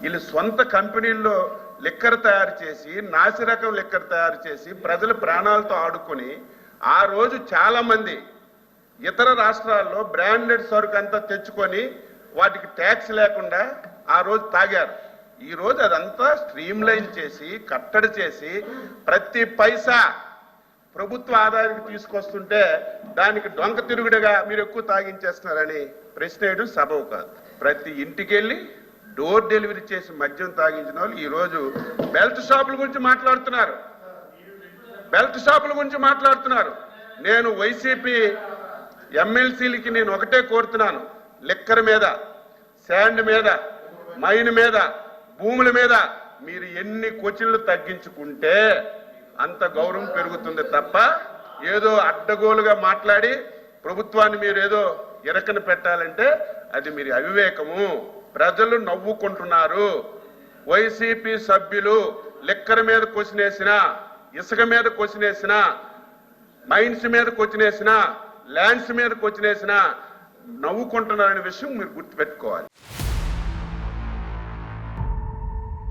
వీళ్ళు సొంత కంపెనీల్లో లిక్కర్ తయారు చేసి నాసిరకం లిక్కర్ తయారు చేసి ప్రజల ప్రాణాలతో ఆడుకొని ఆ రోజు చాలా మంది ఇతర రాష్ట్రాల్లో బ్రాండెడ్ సరుకు అంతా తెచ్చుకొని వాటికి ట్యాక్స్ లేకుండా ఆ రోజు తాగారు. ఈ రోజు అదంతా స్ట్రీమ్ లైన్ చేసి కట్టడి చేసి ప్రతి పైసా ప్రభుత్వ ఆదాయానికి తీసుకొస్తుంటే దానికి డొంక తిరుగుడుగా మీరు ఎక్కువ తాగించేస్తున్నారని ప్రశ్న వేయడం సబబు కాదు. ప్రతి ఇంటికి వెళ్ళి డోర్ డెలివరీ చేసి మద్యం తాగించిన వాళ్ళు ఈరోజు బెల్ట్ షాపుల గురించి మాట్లాడుతున్నారు. బెల్ట్ షాపుల గురించి మాట్లాడుతున్నారు. నేను వైసీపీ ఎమ్మెల్సీలకి నేను ఒకటే కోరుతున్నాను, లిక్కర్ మీద, శాండ్ మీద, మైన్ మీద, భూముల మీద మీరు ఎన్ని క్వశ్చన్లు తగ్గించుకుంటే అంత గౌరవం పెరుగుతుంది తప్ప ఏదో అడ్డగోలుగా మాట్లాడి ప్రభుత్వాన్ని మీరు ఏదో ఇరకన పెట్టాలంటే అది మీరు అవివేకము. ప్రజలు నవ్వుకుంటున్నారు. వైసీపీ సభ్యులు లిక్కర్ మీద క్వశ్చన్ వేసినా, ఇసుక మీద క్వశ్చన్ వేసినా, మైన్స్ మీద క్వశ్చన్ వేసినా, ల్యాండ్స్ మీద క్వశ్చన్ వేసినా నవ్వుకుంటున్నారనే విషయం మీరు గుర్తుపెట్టుకోవాలి.